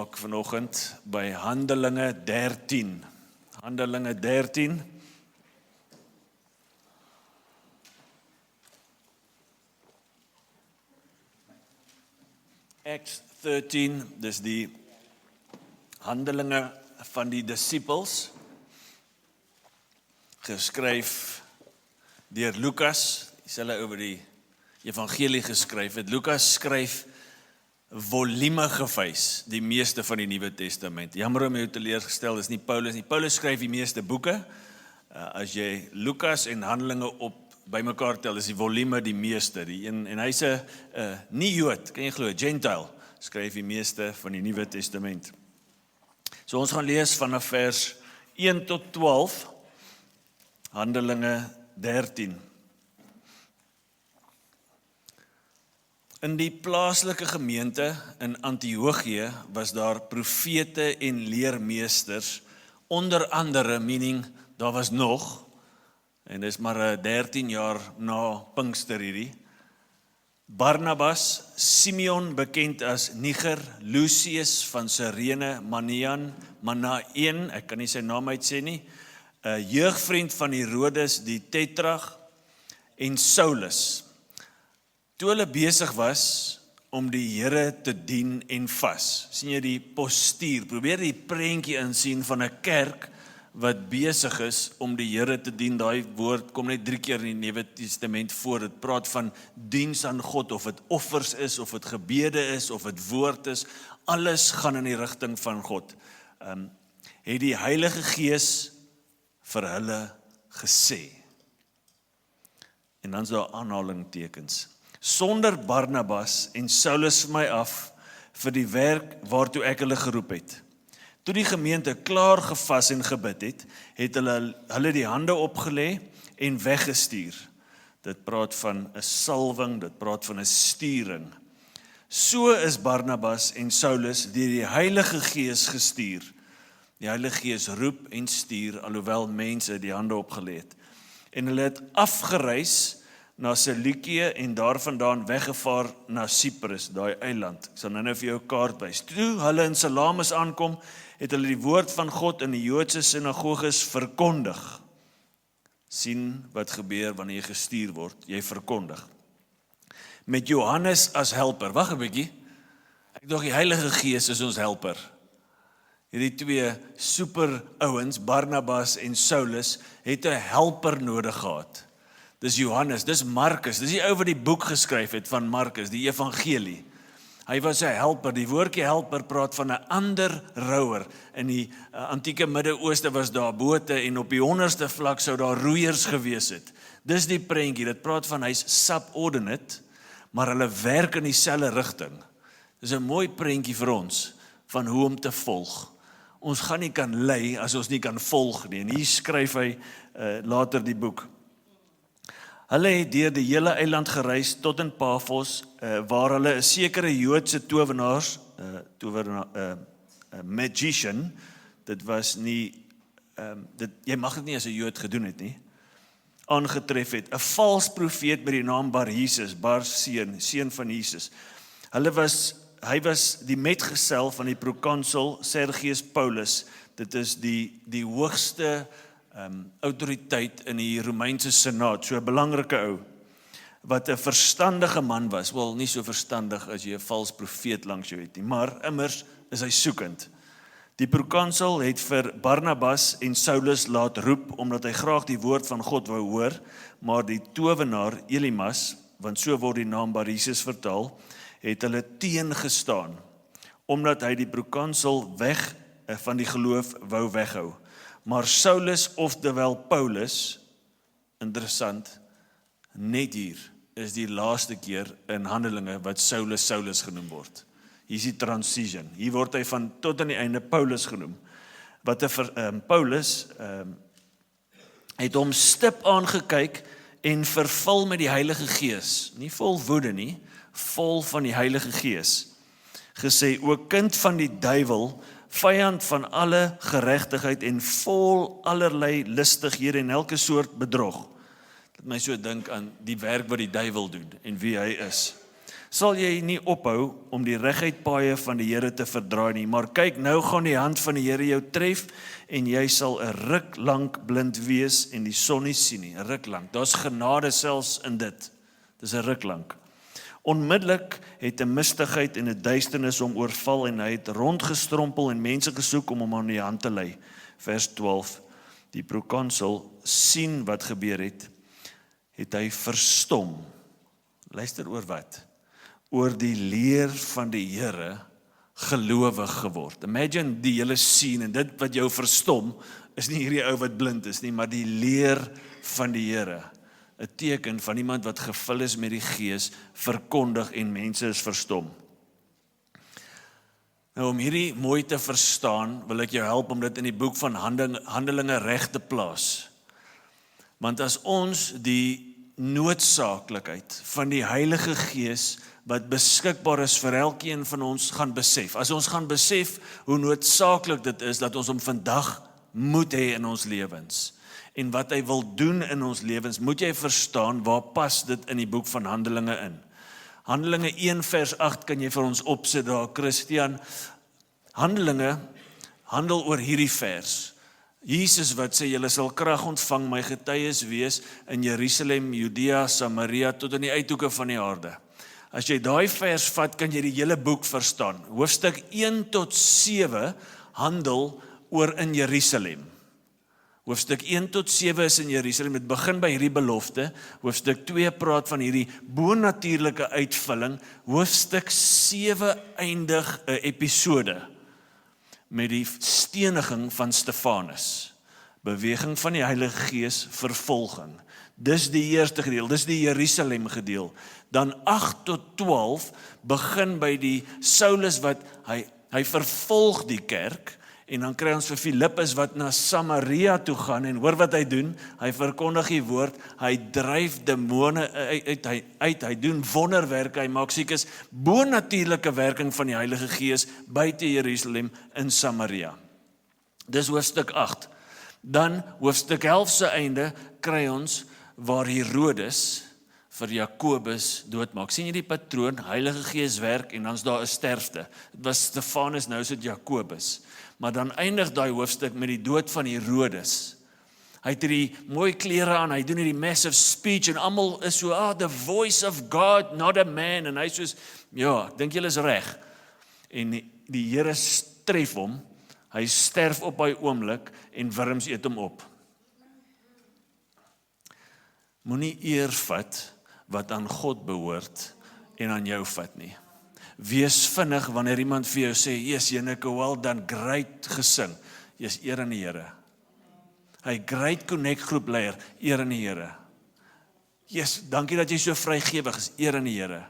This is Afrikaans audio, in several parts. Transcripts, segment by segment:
maak vanoggend by Handelinge 13. Handelinge 13. Acts 13, dis die Handelinge van die disippels, geskryf deur Lukas, dieselfde oor die evangelie geskryf het. Lukas skryf volume gewys die meeste van die Nuwe Testament. Jammer om jou teleurgestel, dis nie Paulus nie. Paulus skryf die meeste boeke. As jy Lukas en Handelinge bymekaar tel, is die volume die meeste. En hy's 'n nie Jood, kan jy glo, Gentile, skryf die meeste van die Nuwe Testament. So ons gaan lees vanaf vers 1 tot 12, Handelinge 13. In die plaaslike gemeente in Antiochië was daar profete en leermeesters, onder andere, meaning, daar was nog, en dis maar 13 jaar na Pinkster hierdie, Barnabas, Simeon, bekend as Niger, Lucius van Cyrene, Manaen, ek kan nie sy naam uitsê nie, 'n jeugvriend van Herodes die tetrag, en Saulus. Toe hulle besig was om die Here te dien en vas, sien jy die postuur, probeer die prentjie insien van 'n kerk wat besig is om die Here te dien. Daai woord kom net 3 keer in die Nuwe Testament voor. Dit praat van diens aan God, of dit offers is, of dit gebede is, of dit woord is. Alles gaan in die rigting van God. Het die Heilige Gees vir hulle gesê. En dan is daar aanhalingtekens. Sonder Barnabas en Saulus vir my af vir die werk waartoe ek hulle geroep het. Toe die gemeente klaar gevas en gebid het, het hulle die hande opgelê en weggestuur. Dit praat van 'n salwing, dit praat van 'n sturing. So is Barnabas en Saulus deur die Heilige Gees gestuur. Die Heilige Gees roep en stuur, alhoewel mense die hande opgelê het. En hulle het afgereis na Seleukië en daarvandaan weggevaar na Cyprus, daai eiland. Ek sal nou vir jou 'n kaart wys. Toe hulle in Salamis aankom, het hulle die woord van God in die Joodse sinagoges verkondig. Sien wat gebeur wanneer jy gestuur word, jy verkondig. Met Johannes as helper. Wag 'n bietjie. Ek dink die Heilige Gees is ons helper. Hierdie twee super ouens, Barnabas en Saulus, het 'n helper nodig gehad. Dis Johannes, dis Markus, dis die ou wat die boek geskryf het van Markus, die evangelie. Hy was 'n helper, die woordjie helper praat van 'n ander rouer. In die antieke Midde-Ooste was daar bote en op die onderste vlak sou daar roeiers gewees het. Dis die prentjie, dit praat van hy's subordinate, maar hulle werk in dieselfde rigting. Dis 'n mooi prentjie vir ons van hoe om te volg. Ons gaan nie kan lei as ons nie kan volg nie. En hier skryf hy later die boek. Hulle het deur die hele eiland gereis tot in Paphos, waar hulle 'n sekere Joodse magician, dit was nie, jy mag dit nie as 'n Jood gedoen het nie, aangetref het, 'n vals profeet met die naam Bar-Jesus, seun van Jesus. Hy was die metgesel van die proconsul Sergius Paulus. Dit is die hoogste autoriteit in die Romeinse Senaat, so 'n belangrike ou, wat 'n verstandige man was, wel nie so verstandig as jy 'n vals profeet langs jou het nie, maar immers is hy soekend. Die proconsul het vir Barnabas en Saulus laat roep, omdat hy graag die woord van God wou hoor, maar die towenaar Elimas, want so word die naam Bar-Jesus vertaal, het hulle teengestaan, omdat hy die proconsul weg van die geloof wou weghou. Maar Saulus, oftewel Paulus, interessant, net hier is die laaste keer in Handelinge wat Saulus genoem word. Hier is die transition. Hier word hy van tot aan die einde Paulus genoem. Paulus het hom stip aangekyk en vervul met die Heilige Gees, nie vol woede nie, vol van die Heilige Gees, gesê, o kind van die duiwel, vyand van alle geregtigheid en vol allerlei listighede en elke soort bedrog. Dit my so dink aan die werk wat die duiwel doen en wie hy is. sal jy nie ophou om die reguit paaie van die Here te verdraai nie, maar kyk, nou gaan die hand van die Here jou tref, en jy sal 'n ruk lank blind wees en die son nie sien nie, 'n ruk lank. Daar's genade selfs in dit. Dis 'n ruk lank. Onmiddellik het 'n mistigheid en 'n duisternis hom oorval en hy het rondgestrompel en mense gesoek om hom aan die hand te lei. Vers 12. Die prokonsul sien wat gebeur het hy verstom. Luister oor wat? Oor die leer van die Here gelowig geword. Imagine die hele sien en dit wat jou verstom is nie hierdie ou wat blind is nie, maar die leer van die Here. 'n Teken van iemand wat gevul is met die Gees, verkondig en mense is verstom. Nou om hierdie mooi te verstaan, wil ek jou help om dit in die boek van Handelinge reg te plaas. Want as ons die noodsaaklikheid van die Heilige Gees wat beskikbaar is vir elkeen van ons gaan besef. As ons gaan besef hoe noodsaaklik dit is dat ons hom vandag moet hê in ons lewens. En wat hy wil doen in ons lewens, moet jy verstaan waar pas dit in die boek van Handelinge in. Handelinge 1 vers 8 kan jy vir ons opsit daar, Christian. Handelinge handel oor hierdie vers. Jesus wat sê, julle sal krag ontvang, my getuies wees in Jerusalem, Judea, Samaria, tot in die uithoeke van die aarde. As jy daai vers vat, kan jy die hele boek verstaan. Hoofstuk 1 tot 7 handel oor in Jerusalem. Hoofstuk 1 tot 7 is in Jerusalem, dit begin by hierdie belofte. Hoofstuk 2 praat van hierdie bonatuurlike uitvulling. Hoofstuk 7 eindig 'n episode met die steniging van Stefanus. Beweging van die Heilige Gees, vervolging. Dis die eerste gedeelte, dis die Jerusalem gedeelte. Dan 8 tot 12 begin by die Saulus wat hy vervolg die kerk, en dan kry ons vir Filippus wat na Samaria toe gaan, en hoor wat hy doen, hy verkondig die woord, hy dryf demone uit, hy doen wonderwerke, hy maak siekes, bonatuurlike werking van die Heilige Gees, buite Jerusalem in Samaria. Dis hoofstuk 8. Dan hoofstuk 11 se einde, kry ons waar Herodes vir Jakobus doodmaak. Sien jy die patroon, Heilige Gees werk, en dan is daar 'n sterfte. Dit was Stefanus, nou is dit Jakobus. Maar dan eindig daai hoofstuk met die dood van Herodes. Hy het hierdie mooi klere aan, hy doen hierdie massive speech, en almal is so, the voice of God, not a man, en hy soos, ja, dink julle is reg. En die Here tref hom, hy sterf op hy oomblik, en wurms eet hom op. Moenie eer vat wat aan God behoort, en aan jou vat nie. Wees vinnig wanneer iemand vir jou sê, yes, Jeneke, well done, great gesing. Yes, eer aan die Here. Hy great connect groep leier, eer aan die Here. Yes, dankie dat jy so vrygewig is, eer aan die Here.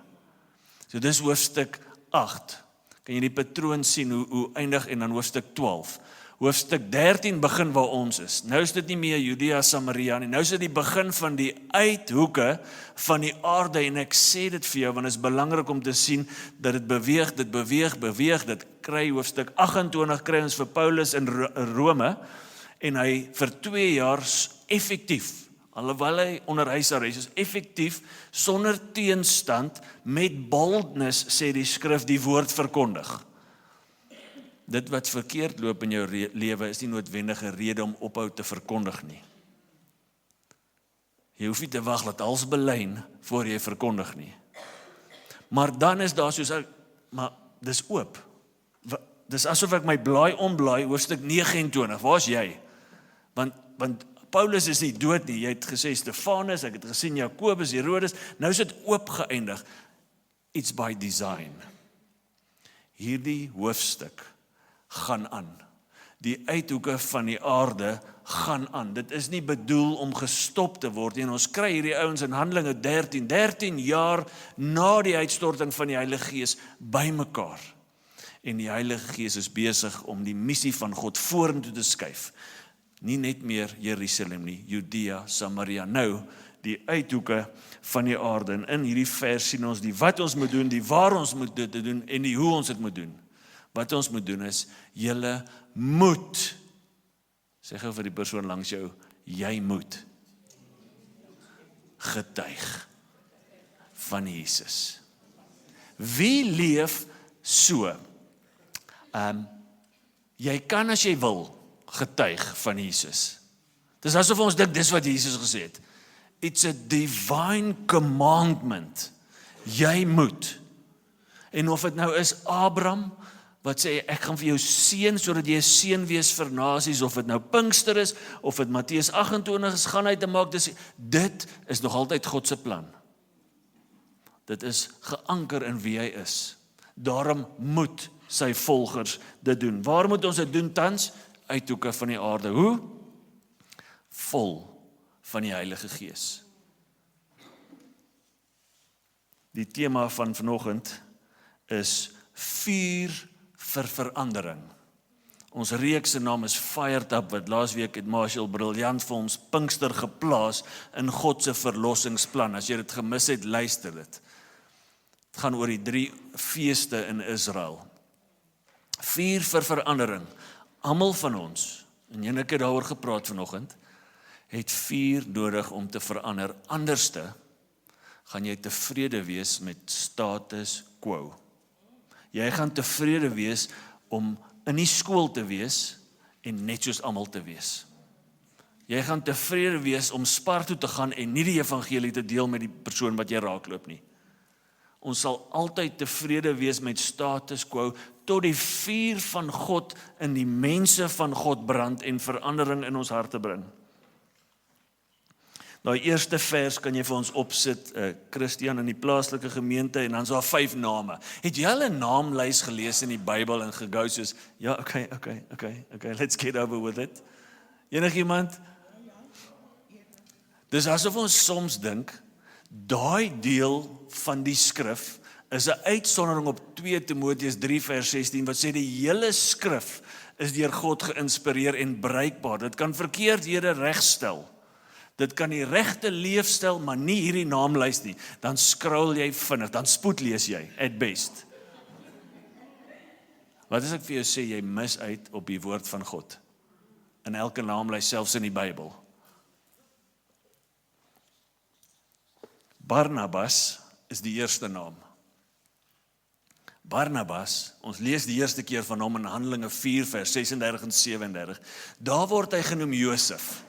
So dis hoofstuk 8. Kan jy die patroon sien hoe eindig, en dan hoofstuk 12. Hoofstuk 13 begin waar ons is. Nou is dit nie meer Judea, Samaria nie. Nou is dit die begin van die uithoeke van die aarde, en ek sê dit vir jou, want dit is belangrik om te sien dat dit beweeg, dit kry hoofstuk 28, kry ons vir Paulus in Rome, en hy vir 2 jaar effektief, alhoewel hy onder huisarrest is, effektief, sonder teenstand, met boldness, sê die skrif, die woord verkondig. Dit wat verkeerd loop in jou lewe is nie noodwendige rede om ophou te verkondig nie. Jy hoef nie te wag dat alles belyn voor jy verkondig nie. Maar dan is daar soos, maar dis oop. Dis asof ek my blaai omblaai, hoofstuk 29, waar is jy? Want Paulus is nie dood nie, jy het gesê Stefanus, ek het gesien Jakobus, Herodes, nou is dit oop geëindig. It's by design. Hierdie hoofstuk gaan aan. Die uithoeke van die aarde gaan aan. Dit is nie bedoel om gestop te word nie. En ons kry hierdie ouens in Handelinge 13 jaar na die uitstorting van die Heilige Gees bymekaar. En die Heilige Gees is besig om die missie van God vorentoe te skuif. Nie net meer Jerusalem nie, Judea, Samaria. Nou, die uithoeke van die aarde. En in hierdie vers sien ons die wat ons moet doen, die waar ons moet dit doen en die hoe ons dit moet doen. Wat ons moet doen is, julle moet, sê gou vir die persoon langs jou, jy moet getuig van Jesus. Wie leef so? Jy kan as jy wil getuig van Jesus. Dis asof ons dink dis wat Jesus gesê het. It's a divine commandment. Jy moet. En of dit nou is Abraham, wat sê, ek gaan vir jou seën, sodat jy 'n seën wees vir nasies, of dit nou Pinkster is, of dit Matteus 28 is, gaan uit te maak, dit is nog altyd God se plan. Dit is geanker in wie hy is. Daarom moet sy volgers dit doen. Waar moet ons dit doen tans? Uithoeke van die aarde. Hoe? Vol van die Heilige Gees. Die tema van vanoggend is vuur vir verandering. Ons reeks se naam is Fired Up, wat laasweek het Marshall briljant vir ons Pinkster geplaas in God se verlossingsplan. As jy dit gemis het, luister dit. Het gaan oor die 3 feeste in Israel. Vuur vir verandering. Almal van ons, en jy en ek het daaroor gepraat vanoggend, het vuur nodig om te verander. Anderste gaan jy tevrede wees met status quo. Jy gaan tevrede wees om in die skool te wees en net soos almal te wees. Jy gaan tevrede wees om Spar toe te gaan en nie die evangelie te deel met die persoon wat jy raakloop nie. Ons sal altyd tevrede wees met status quo tot die vuur van God in die mense van God brand en verandering in ons harte bring. Nou, die eerste vers kan jy vir ons opsit, Christian in die plaaslike gemeente, en dan is daar 5 name. Het jy al 'n naamlys gelees in die Bybel en gegou soos, ja, okay, let's get over with it? Enigiemand? Dis asof ons soms dink, daai deel van die skrif is 'n uitsondering op 2 Timoteus 3 vers 16, wat sê die hele skrif is deur God geïnspireer en bruikbaar. Dit kan verkeerdhede regstel. Dit kan die regte leefstyl, maar nie hierdie naamlys nie. Dan scroll jy vinnig, dan spoedlees jy, at best. Wat as ek vir jou sê, jy mis uit op die woord van God? In elke naamlys, selfs in die Bybel. Barnabas is die eerste naam. Barnabas, ons lees die eerste keer van hom in Handelinge 4 vers 36 en 37. Daar word hy genoem Josef.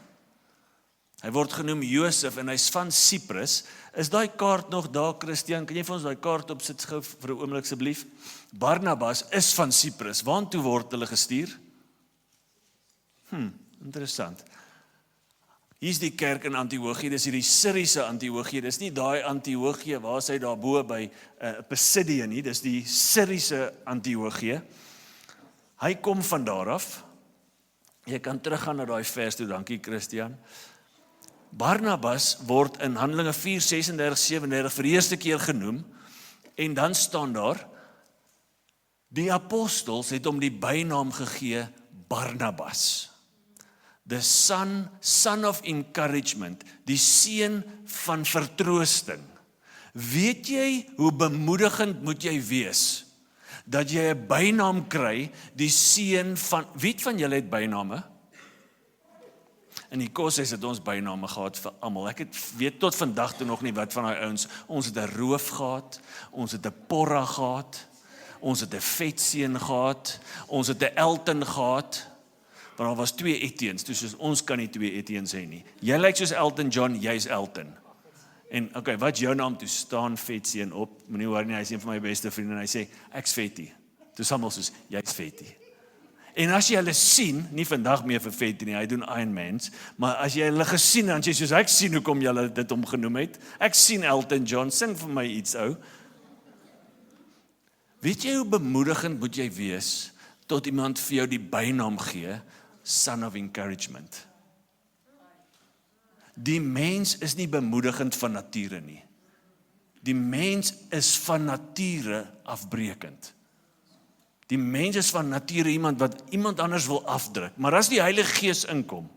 Hy word genoem Josef en hy's van Cyprus. Is daai kaart nog daar, Christian? Kan jy vir ons daai kaart opsit gou vir 'n oomblik asseblief? Barnabas is van Cyprus. Waartoe word hulle gestuur? Interessant. Hier's die kerk in Antiochië, dis hierdie Syriese Antiochië. Dis nie daai Antiochië waar sy daarbo by Pisidië nie, dis die Syriese Antiochië. Hy kom van daar af. Jy kan teruggaan na daai vers toe, dankie Christian. Barnabas word in Handelinge 4, 36, 37 vir die eerste keer genoem, en dan staan daar, die apostels het hom die bynaam gegee Barnabas. The son of encouragement, die seun van vertroosting. Weet jy hoe bemoedigend moet jy wees, dat jy 'n bynaam kry, die seun van, wie van julle het byname? In die koshuis het ons byname gehad vir almal. Ek weet tot vandag toe nog nie wat van daai ouens. Ons het 'n Roof gehad, ons het 'n Porra gehad, ons het 'n Vetseun gehad, ons het 'n Elton gehad, want daar was 2 Etiens, dus ons kan nie 2 Etiens hê nie. Jy lyk soos Elton John, jy's Elton. En okay, wat is jou naam? Toe staan Vetseun op, moenie worry nie, hy is een van my beste vriende, en hy sê, ek's Vetty. Toe almal soos, jy's Vetty. En as jy hulle sien, nie vandag meer vir Vetty nie, hy doen Ironmans, maar as jy hulle gesien, dan sê jy soos, ek sien hoekom julle dit hom genoem het. Ek sien Elton John, sing vir my iets ou. Weet jy hoe bemoedigend moet jy wees, tot iemand vir jou die bynaam gee, son of encouragement. Die mens is nie bemoedigend van nature nie. Die mens is van nature afbreekend. Die mens is van nature iemand wat iemand anders wil afdruk. Maar as die Heilige Gees inkom,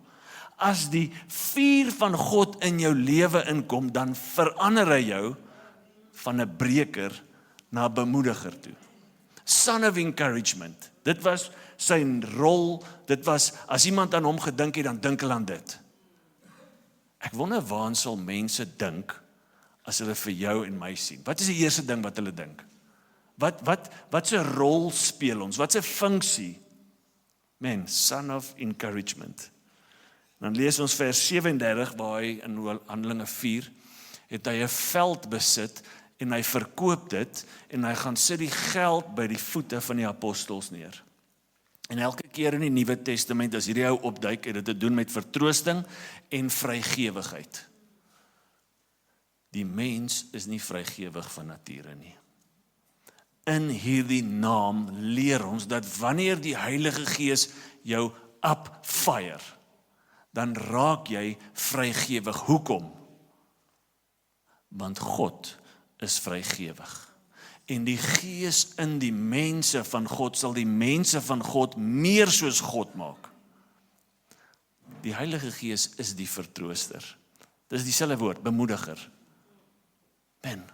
as die vuur van God in jou lewe inkom, dan verander hy jou van 'n breker na 'n bemoediger toe. Son of encouragement. Dit was sy rol, dit was, as iemand aan hom gedink het, dan dink hulle aan dit. Ek wonder waaraan sal mense dink, as hulle vir jou en my sien. Wat is die eerste ding wat hulle dink? Wat 'n rol speel ons? Wat 'n funksie? Man, son of encouragement. Dan lees ons vers 37 waar hy in Handelinge 4 het hy 'n veld besit en hy verkoop dit en hy gaan sit die geld by die voete van die apostels neer. En elke keer in die Nuwe Testament as hierdie ou opduik, het dit te doen met vertroosting en vrygewigheid. Die mens is nie vrygewig van nature nie. In hierdie naam leer ons dat wanneer die Heilige Gees jou upfire, dan raak jy vrygewig. Hoekom? Want God is vrygewig. En die Gees in die mense van God sal die mense van God meer soos God maak. Die Heilige Gees is die vertrooster. Dis dieselfde woord, bemoediger. Men,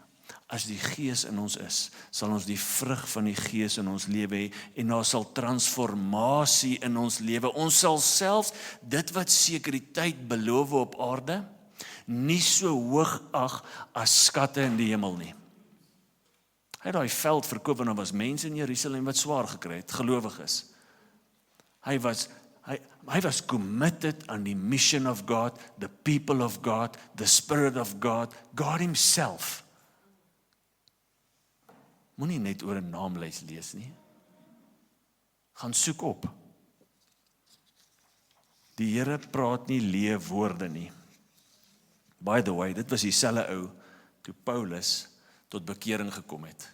as die Gees in ons is, sal ons die vrug van die Gees in ons lewe hê en daar sal transformasie in ons lewe. Ons sal selfs dit wat sekuriteit beloof op aarde, nie so hoog ag as skatte in die hemel nie. Hy het daai veld verkoop en daar was mense in Jerusalem wat swaar gekry het, gelowiges. Hy was committed aan die mission of God, the people of God, the Spirit of God, God himself. Moenie net oor 'n naamlys lees nie. Gaan soek op. Die Here praat nie leë woorde nie. By the way, dit was dieselfde ou toe Paulus tot bekering gekom het.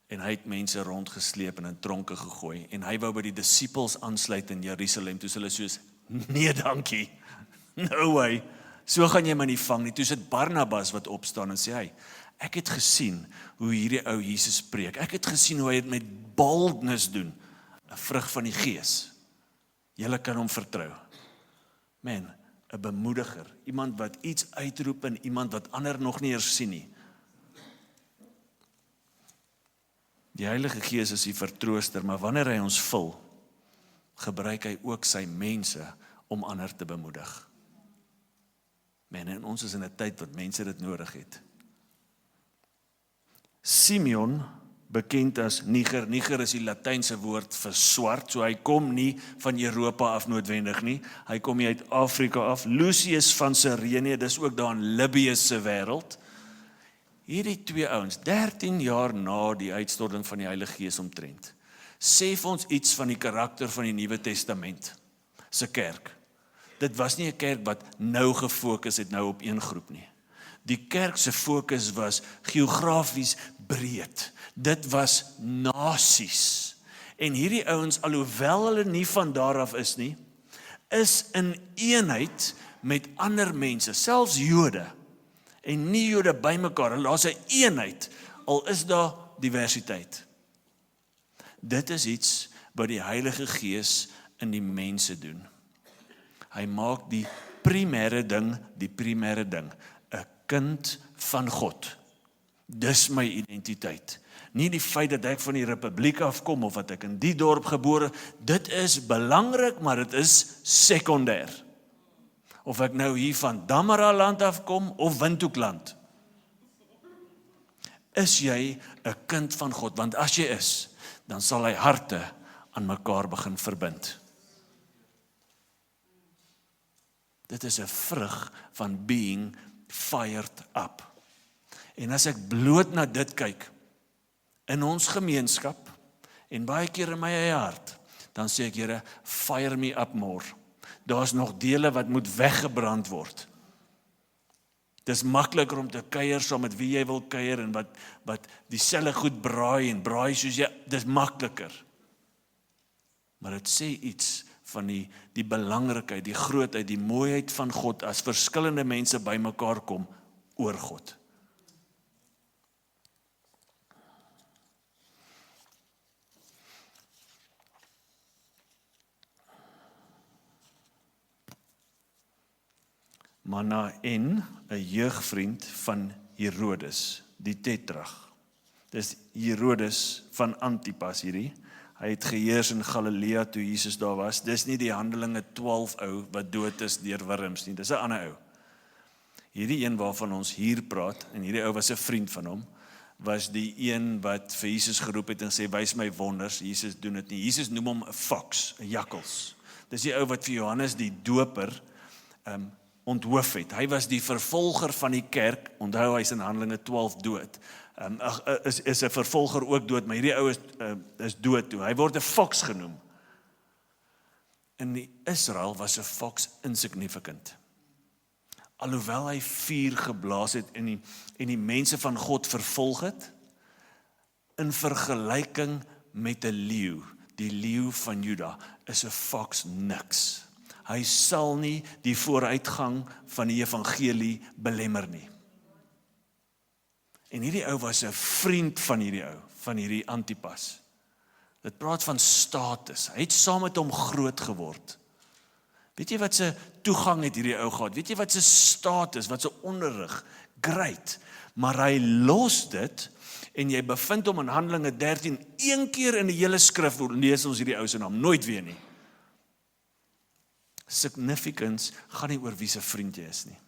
En hy het mense rondgesleep en in tronke gegooi. En hy wou by die disippels aansluit in Jerusalem. Toe hulle soos, nee dankie, no way, so gaan jy my nie vang nie. Toe sit Barnabas wat opstaan en sê hy, ek het gesien hoe hierdie ou Jesus preek. Ek het gesien hoe hy dit met boldness doen. 'n Vrug van die Gees. Julle kan hom vertrou. Man, 'n bemoediger, iemand wat iets uitroep en iemand wat ander nog nie eers sien nie. Die Heilige Gees is die vertrooster, maar wanneer hy ons vul, gebruik hy ook sy mense om ander te bemoedig. Man, en ons is in 'n tyd wat mense dit nodig het. Simeon, bekend as Niger. Niger is die Latynse woord vir swart, so hy kom nie van Europa af noodwendig nie. Hy kom nie uit Afrika af. Lucius van Cyrene, dis ook daar in Libië se wêreld. Hierdie twee ouens, 13 jaar na die uitstorting van die Heilige Gees omtrent, sê vir ons iets van die karakter van die Nuwe Testament se kerk. Dit was nie 'n kerk wat nou gefokus het nou op een groep nie. Die kerk se fokus was geografies breed. Dit was nasies. En hierdie ouens, alhoewel hulle nie van daar af is nie, is in eenheid met ander mense, selfs Jode. En nie Jode bymekaar, daar's 'n eenheid, al is daar diversiteit. Dit is iets wat die Heilige Gees in die mense doen. Hy maak die primêre ding, 'n kind van God. Dis my identiteit. Nie die feit dat ek van die Republiek afkom, of dat ek in die dorp gebore, dit is belangrik, maar dit is sekondêr. Of ek nou hier van Damaraland afkom, of Windhoekland. Is jy 'n kind van God? Want as jy is, dan sal hy harte aan mekaar begin verbind. Dit is 'n vrug van being fired up. En as ek bloot na dit kyk, in ons gemeenskap, en baie keer in my eie hart, dan sê ek, Here, fire me up more. Daar's nog dele wat moet weggebrand word. Dis makliker om te kuier saam met wie jy wil kuier, en wat dieselfde goed braai en braai soos jy, dis makliker. Maar dit sê iets van die belangrikheid, die grootheid, die mooiheid van God, as verskillende mense bymekaar kom oor God. Manaen, 'n jeugvriend van Herodes, die tetrag. Dis Herodes van Antipas hierdie. Hy het geheers in Galilea toe Jesus daar was. Dis nie die Handelinge 12 ou wat dood is deur wurms nie. Dis 'n ander ou. Hierdie een waarvan ons hier praat, en hierdie ou was 'n vriend van hom, was die een wat vir Jesus geroep het en sê, wys my wonders. Jesus doen dit nie. Jesus noem hom 'n fox, 'n jakkals. Dis die ou wat vir Johannes die doper onthoof het. Hy was die vervolger van die kerk. Onthou, hy is in Handelinge 12 dood. Is 'n vervolger ook dood, maar hierdie ou is dood toe. Hy word 'n fox genoem. In Israel was 'n fox insignificant. Alhoewel hy vuur geblaas het en die mense van God vervolg het, in vergelyking met 'n leeu, die leeu van Juda, is 'n fox niks. Hy sal nie die vooruitgang van die evangelie belemmer nie. En hierdie ou was 'n vriend van hierdie ou, van hierdie Antipas. Dit praat van status. Hy het saam met hom groot geword. Weet jy wat se toegang het hierdie ou gehad? Weet jy wat se status, wat se onderrig? Great. Maar hy los dit en jy bevind hom in Handelinge 13, een keer in die hele skrif lees ons hierdie ou se naam, nooit weer nie. Significance gaan nie oor wie se vriend jy is nie.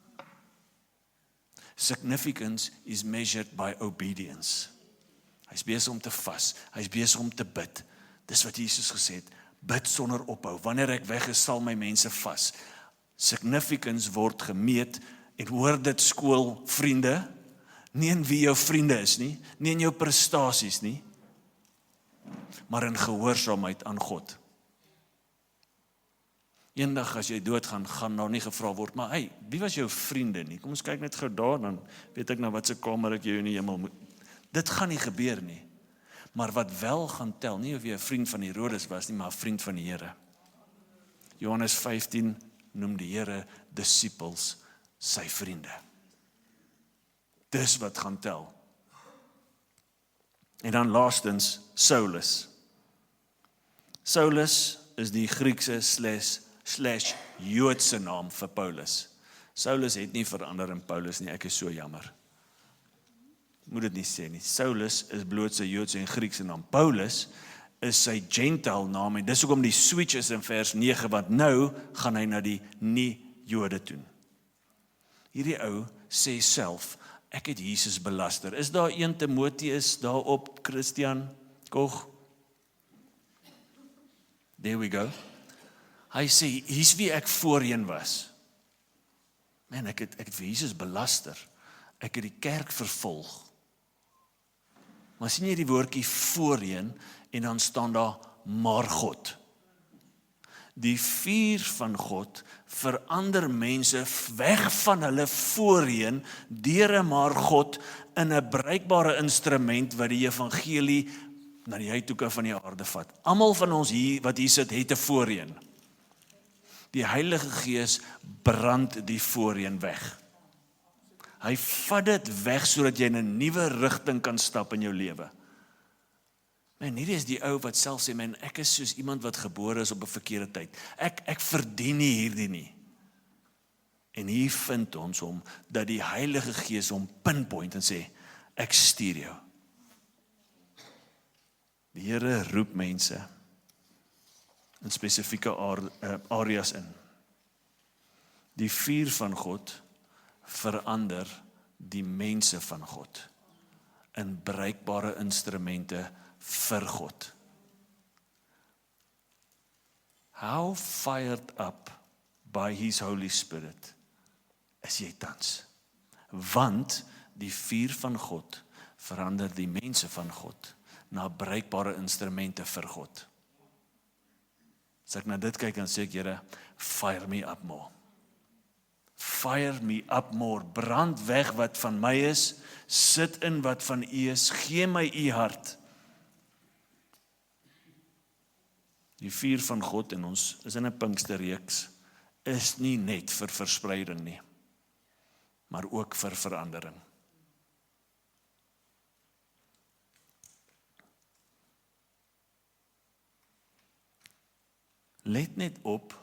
Significance is measured by obedience. Hy's besig om te vas, hy's besig om te bid. Dis wat Jesus gesê het, bid sonder ophou. Wanneer ek weg is, sal my mense vas. Significance word gemeet en hoor dit skool vriende, nie in wie jou vriende is nie in jou prestasies nie, maar in gehoorsaamheid aan God. Eendag as jy doodgaan, gaan daar nie gevra word, maar hey, wie was jou vriende nie? Kom ons kyk net gou daar, dan weet ek na wat se kamer ek jou in die hemel moet. Dit gaan nie gebeur nie. Maar wat wel gaan tel, nie of jy 'n vriend van Herodes was nie, maar 'n vriend van die Here. Johannes 15 noem die Here disippels sy vriende. Dis wat gaan tel. En dan laastens, Saulus. Saulus is die Griekse slash Joodse naam vir Paulus. Saulus het nie verander in Paulus nie, ek is so jammer. Moet dit nie sê nie. Saulus is bloot sy Joodse en Griekse naam. Paulus is sy Gentile naam en dis hoekom die switch is in vers 9, want nou gaan hy na die nie-Jode toe. Hierdie ou sê self, ek het Jesus belaster. Is daar 1 Timoteus daarop, Christian, Koch? There we go. Hy sê, hier's wie ek voorheen was. Man, ek het vir Jesus belaster. Ek het die kerk vervolg. Maar sien jy die woordjie voorheen en dan staan daar maar God. Die vuur van God verander mense weg van hulle voorheen deur 'n maar God in 'n bruikbare instrument wat die evangelie na die uithoeke van die aarde vat. Almal van ons hier wat hier sit het 'n voorheen. Die Heilige Gees brand die voorheen weg. Hy vat dit weg sodat jy in 'n nuwe rigting kan stap in jou lewe. Man, hierdie is die ou wat self sê, man, ek is soos iemand wat gebore is op 'n verkeerde tyd. Ek verdien nie hierdie nie. En hier vind ons hom dat die Heilige Gees hom pinpoint en sê, ek stuur jou. Die Here roep mense in spesifieke areas in. Die vuur van God verander die mense van God in bruikbare instrumente vir God. How fired up by His Holy Spirit is jy tans? Want die vuur van God verander die mense van God na bruikbare instrumente vir God. As ek na dit kyk, dan sê ek, Here, fire me up more. Fire me up more. Brand weg wat van my is, sit in wat van U is, gee my U hart. Die vuur van God in ons is in 'n Pinksterreeks, is nie net vir verspreiding nie, maar ook vir verandering. Let net op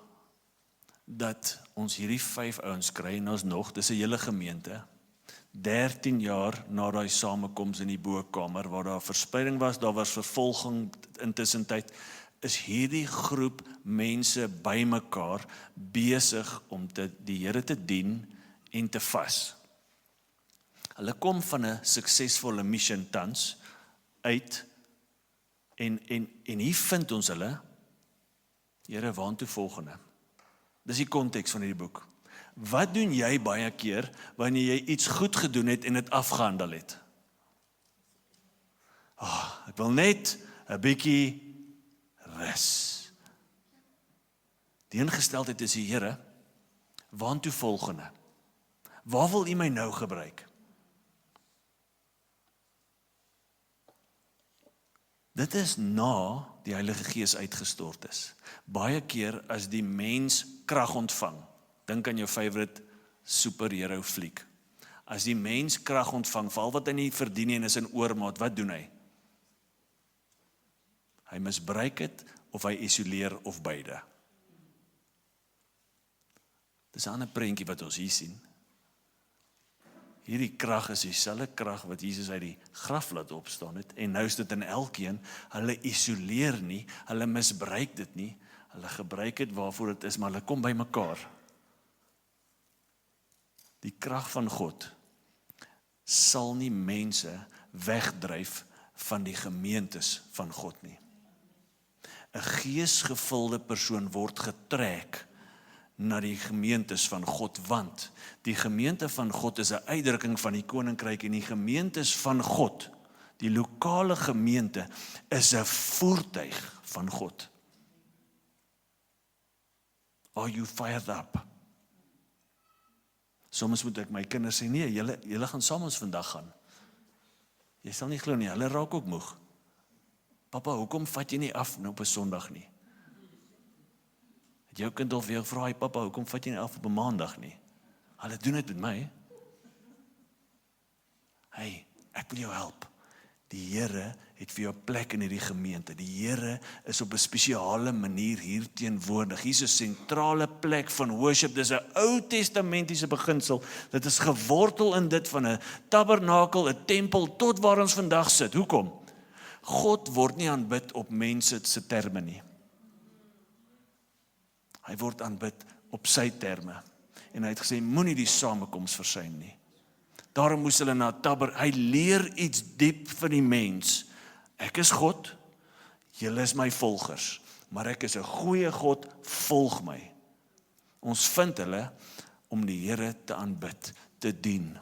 dat ons hierdie 5 ouens kry en ons nog, dis 'n hele gemeente, 13 jaar na daai samekoms in die bokamer waar daar verspreiding was, daar was vervolging intussen tyd, is hierdie groep mense bymekaar besig om die Here te dien en te vas. Hulle kom van 'n suksesvolle mission tans uit en hier vind ons hulle, Here, waartoe volgende? Dis die konteks van hierdie boek. Wat doen jy baie keer wanneer jy iets goed gedoen het en dit afgehandel het? Ek wil net 'n bietjie rus. Die ingesteldheid is die Here, waartoe volgende? Waar wil U my nou gebruik? Dit is na die Heilige Gees uitgestort is. Baie keer as die mens krag ontvang, dink aan jou favorite superhero fliek. As die mens krag ontvang, val wat hy nie verdien nie en is in oormaat, wat doen hy? Hy misbruik dit of hy isoleer of beide. Dis 'n ander prentjie wat ons hier sien. Hierdie krag is dieselfde krag wat Jesus uit die graf laat opstaan het, en nou is dit in elkeen. Hulle isoleer nie, hulle misbruik dit nie, hulle gebruik dit waarvoor dit is, maar hulle kom by mekaar. Die krag van God sal nie mense wegdryf van die gemeentes van God nie. 'n geesgevulde persoon word getrek na die gemeentes van God, want die gemeente van God is 'n uitdrukking van die koninkryk, en die gemeentes van God, die lokale gemeente, is 'n voertuig van God. Are you fired up? Soms moet ek my kinders sê, nee, julle gaan saam ons vandag gaan. Jy sal nie glo nie, hulle raak ook moeg. Papa, hoekom vat jy nie af nou op 'n Sondag nie? Het jou kind al vir jou vra, papa, hoekom vat jy nie af op 'n Maandag nie? Hulle doen dit met my. Hey, ek wil jou help. Die Here het vir jou 'n plek in hierdie gemeente. Die Here is op 'n spesiale manier hier teenwoordig. Hier is 'n sentrale plek van worship. Dis 'n Ou Testamentiese beginsel. Dit is gewortel in dit van 'n tabernakel, 'n tempel, tot waar ons vandag sit. Hoekom? God word nie aanbid op mense se terme nie. Hy word aanbid op sy terme. En hy het gesê, moenie die samekoms versuim nie. Daarom moes hulle na hy leer iets diep van die mens. Ek is God, julle is my volgers, maar ek is 'n goeie God, volg my. Ons vind hulle om die Here te aanbid, te dien.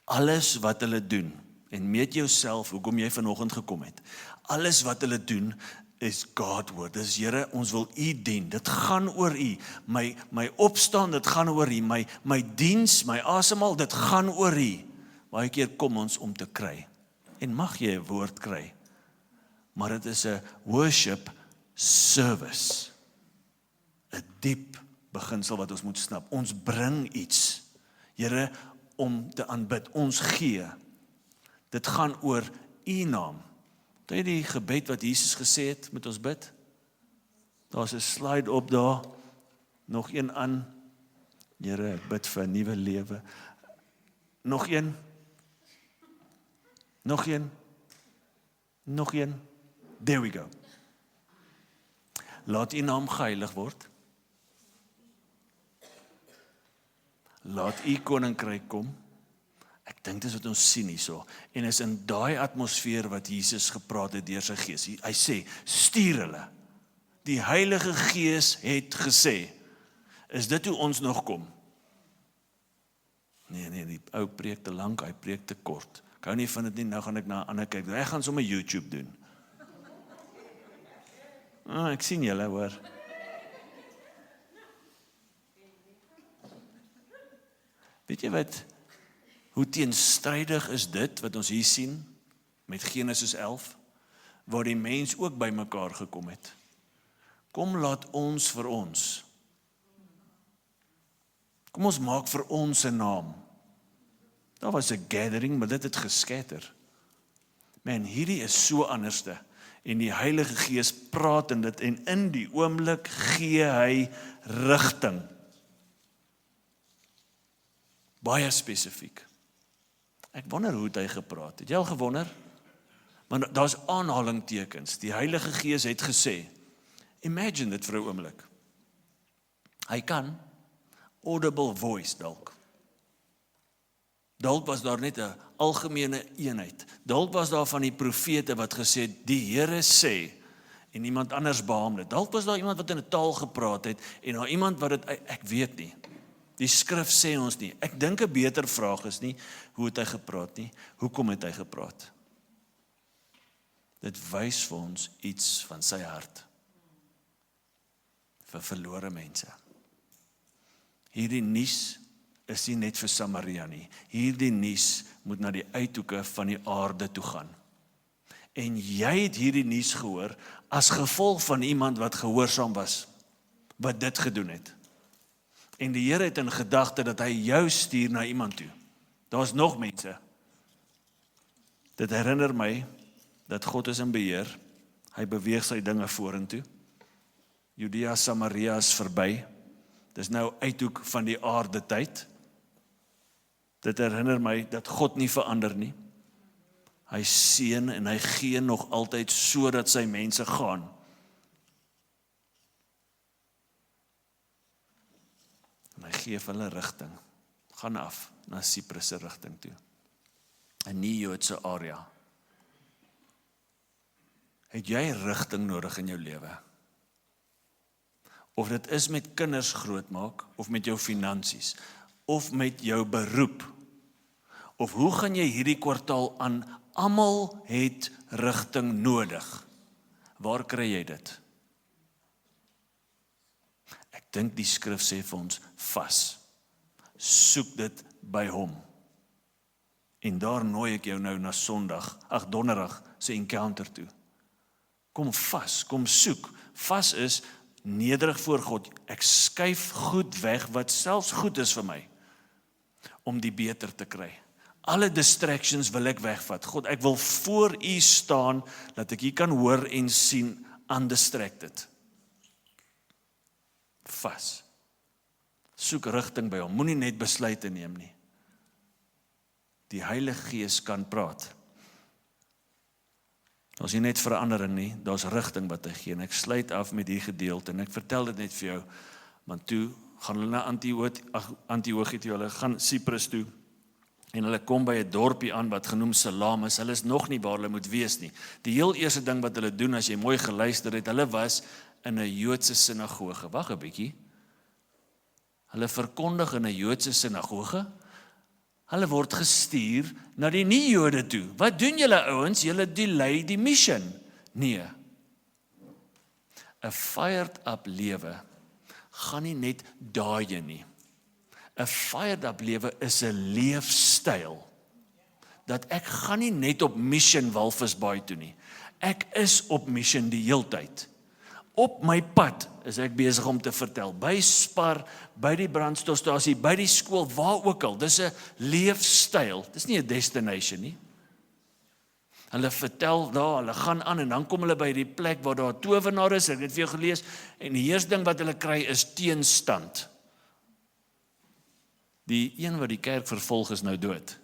Alles wat hulle doen, en meet jouself hoekom jy vanoggend gekom het. Alles wat hulle doen is God word. Dis Here, ons wil U dien. Dit gaan oor U. My opstaan, dit gaan oor U. My diens, my asemhaal, dit gaan oor U. Baie keer kom ons om te kry. En mag jy 'n woord kry. Maar dit is 'n worship service. 'n diep beginsel wat ons moet snap. Ons bring iets, Here, om te aanbid. Ons gee. Dit gaan oor U naam. Het jy die gebed wat Jesus gesê het, met ons bid? Daar's 'n slide op daar. Nog een aan. Here, ek bid vir 'n nuwe lewe. Nog een. Nog een. Nog een. There we go. Laat U naam geheilig word. Laat U koninkryk kom. Ek dink dis wat ons sien hierso. En is in daai atmosfeer wat Jesus gepraat het deur sy Gees. Hy sê, stuur hulle. Die Heilige Gees het gesê. Is dit hoe ons nog kom? Nee, die ou preek te lank, hy preek te kort. Ek hou nie van dit nie, nou gaan ek na 'n ander kyk. Ek gaan sommer YouTube doen. Ek sien julle, hoor. Weet jy wat? Hoe teenstrydig is dit wat ons hier sien met Genesis 11, waar die mens ook by mekaar gekom het. Kom laat ons vir ons. Kom ons maak vir ons 'n naam. Daar was 'n gathering, maar dit het geskatter. Man, hierdie is so anderste. En die Heilige Gees praat in dit, en in die oomblik gee hy rigting. Baie spesifiek. Ek wonder hoe het hy gepraat. Het jy al gewonder? Maar daar's aanhalingtekens. Die Heilige Gees het gesê, imagine dit vir 'n oomblik. Hy kan audible voice dalk. Dalk was daar net 'n algemene eenheid. Dalk was daar van die profete wat gesê het, die Here sê, en iemand anders beamoen dit. Dalk was daar iemand wat in 'n taal gepraat het, en daar iemand wat dit, ek weet nie. Die skrif sê ons nie. Ek dink 'n beter vraag is nie, hoe het hy gepraat nie, hoekom het hy gepraat? Dit wys vir ons iets van sy hart. Vir verlore mense. Hierdie nuus is nie net vir Samaria nie. Hierdie nuus moet na die uithoeke van die aarde toe gaan. En jy het hierdie nuus gehoor as gevolg van iemand wat gehoorsaam was, wat dit gedoen het. En die Here het in gedagte dat hy jou stuur na iemand toe. Daar's nog mense. Dit herinner my dat God is in beheer. Hy beweeg sy dinge vorentoe. Judea, Samaria is verby. Dis nou uithoek van die aarde tyd. Dit herinner my dat God nie verander nie. Hy seën en hy gee nog altyd sodat sy mense gaan. En hy gee vir hulle rigting. Gaan af na Siprus se rigting toe. 'n nie-Joodse area. Het jy rigting nodig in jou lewe? Of dit is met kinders grootmaak, of met jou finansies, of met jou beroep, of hoe gaan jy hierdie kwartaal aan? Almal het rigting nodig. Waar kry jy dit? Ek dink die skrif sê vir ons, vas. Soek dit by hom. En daar nooi ek jou nou na donderdag se encounter toe. Kom vas, kom soek. Vas is nederig voor God. Ek skuif goed weg wat selfs goed is vir my, om die beter te kry. Alle distractions wil ek wegvat. God, ek wil voor U staan, dat ek U kan hoor en sien, undistracted. Vas. Soek rigting by hom. Moenie net besluite neem nie. Die Heilige Gees kan praat. Daar's nie net verandering nie, daar's rigting wat hy gee. En ek sluit af met hierdie gedeelte, en ek vertel dit net vir jou, want toe gaan hulle na Antiochië toe, hulle gaan Siprus toe, en hulle kom by 'n dorpie aan wat genoem Salam is. Hulle is nog nie waar hulle moet wees nie. Die heel eerste ding wat hulle doen, as jy mooi geluister het, hulle was in 'n Joodse sinagoge. Wag 'n bietjie. Hulle verkondig in 'n Joodse sinagoge. Hulle word gestuur na die nie-Jode toe. Wat doen julle ouens? Julle delay die mission. Nee. 'n Fired up lewe gaan nie net daai nie. 'n Fired up lewe is 'n leefstyl. Dat ek gaan nie net op mission Walvisbaai toe nie. Ek is op mission die heeltyd. Op my pad is ek besig om te vertel, by Spar, by die brandstofstasie, by die skool, waar ook al. Dis 'n leefstyl, dis nie 'n destination nie. Hulle vertel daar, hulle gaan aan en dan kom hulle by die plek waar daar 'n towenaar is, ek het vir jou gelees, en die eerste ding wat hulle kry is teenstand. Die een wat die kerk vervolg is nou dood.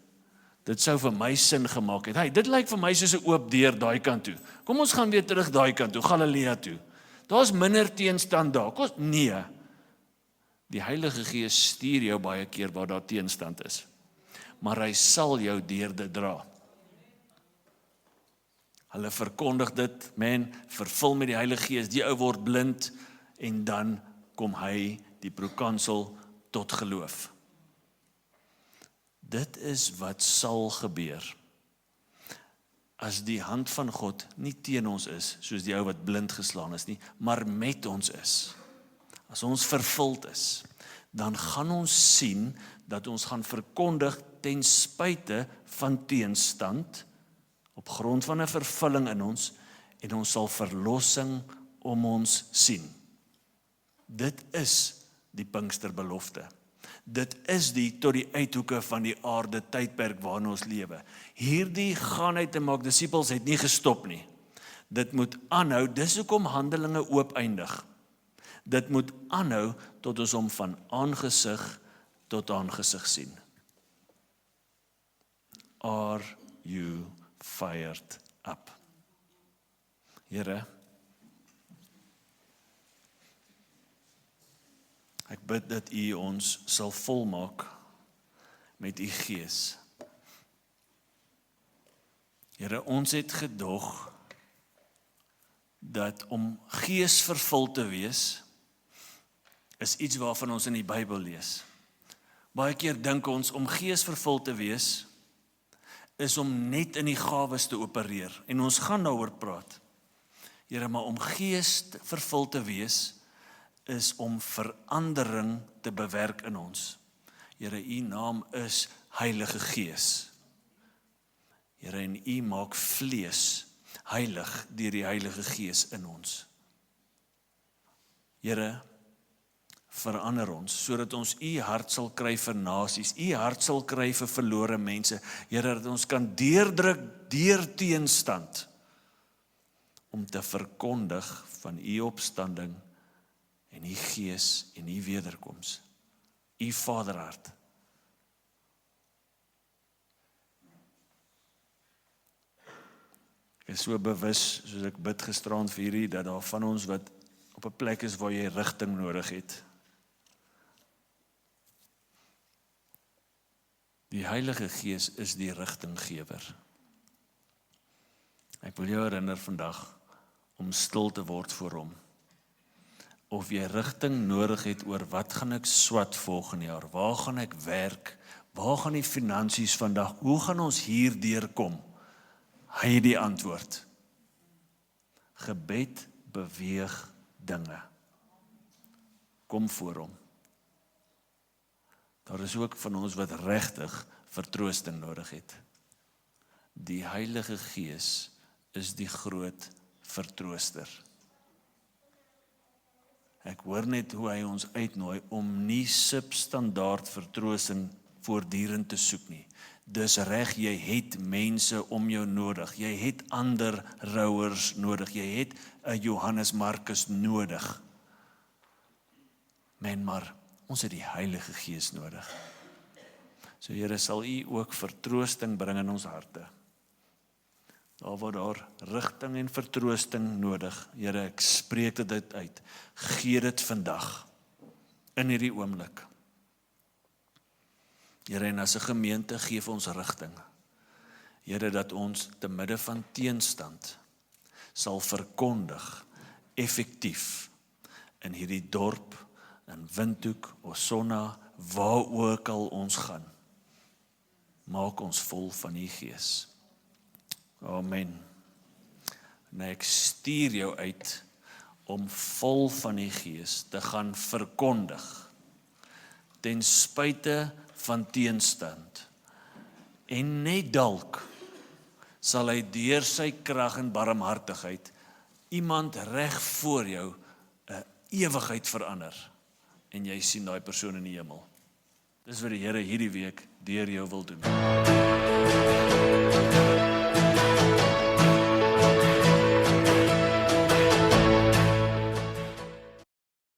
Dit sou vir my sin gemaak het. Hey, dit lyk vir my soos 'n oop deur daai kant toe. Kom ons gaan weer terug daai kant toe, Galilea toe. Daar's minder teenstand daar. Nee. Die Heilige Gees stuur jou baie keer waar daar teenstand is. Maar hy sal jou deur dit dra. Hulle verkondig dit, vervul met die Heilige Gees, die ou word blind, en dan kom hy, die prokansel, tot geloof. Dit is wat sal gebeur. As die hand van God nie teen ons is, soos die ou wat blind geslaan is nie, maar met ons is. As ons vervuld is, dan gaan ons sien dat ons gaan verkondig ten spyte van teenstand, op grond van 'n vervulling in ons, en ons sal verlossing om ons sien. Dit is die Pinksterbelofte. Dit is die tot die uithoeke van die aarde tydperk waarin ons lewe. Hierdie gaan uit te maak disippels het nie gestop nie. Dit moet aanhou, dis hoekom Handelinge oop eindig. Dit moet aanhou tot ons hom van aangesig tot aangesig sien. Are you fired up? Here, ek bid dat U ons sal volmaak met U Gees. Here, ons het gedog dat om geesvervul te wees, is iets waarvan ons in die Bybel lees. Baie keer dink ons om geesvervul te wees, is om net in die gawes te opereer. En ons gaan daaroor praat. Here, maar om geesvervul te wees, is om verandering te bewerk in ons. Here, U naam is Heilige Gees. Here, en U maak vlees heilig deur die Heilige Gees in ons. Here, verander ons, sodat ons U hart sal kry vir nasies, U hart sal kry vir verlore mense. Here, dat ons kan deurdruk deur teenstand, om te verkondig van U opstanding, en U Gees, en U wederkoms, U Vaderhart. Ek is so bewus, soos ek bid gisterand vir hierdie, dat daar van ons wat op 'n plek is waar jy rigting nodig het. Die Heilige Gees is die rigtinggewer. Ek wil jou herinner vandag om stil te word voor hom. Of jy rigting nodig het oor wat gaan ek swat volgende jaar, waar gaan ek werk, waar gaan die finansies vandag, hoe gaan ons hier deurkom? Hy het die antwoord. Gebed beweeg dinge. Kom voor hom. Daar is ook van ons wat regtig vertroosting nodig het. Die Heilige Gees is die groot vertrooster. Ek hoor net hoe hy ons uitnooi om nie substandaard vertroosting voortdurend te soek nie. Dis reg, jy het mense om jou nodig. Jy het ander rouers nodig. Jy het 'n Johannes Markus nodig. Maar ons het die Heilige Gees nodig. So Here, sal U ook vertroosting bring in ons harte. Daar waar daar rigting en vertroosting nodig. Here, ek spreek dit uit. Gee dit vandag, in hierdie oomblik. Here, en as 'n gemeente gee ons rigting. Here, dat ons te midde van teenstand sal verkondig, effektief, in hierdie dorp, in Windhoek, Osonna, waar ook al ons gaan. Maak ons vol van U Gees. Amen. En ek stuur jou uit om vol van die Gees te gaan verkondig, ten spyte van teenstand. En net dalk sal hy deur sy krag en barmhartigheid iemand reg voor jou 'n ewigheid verander. En jy sien daai persoon in die hemel. Dis wat die Here hierdie week deur jou wil doen.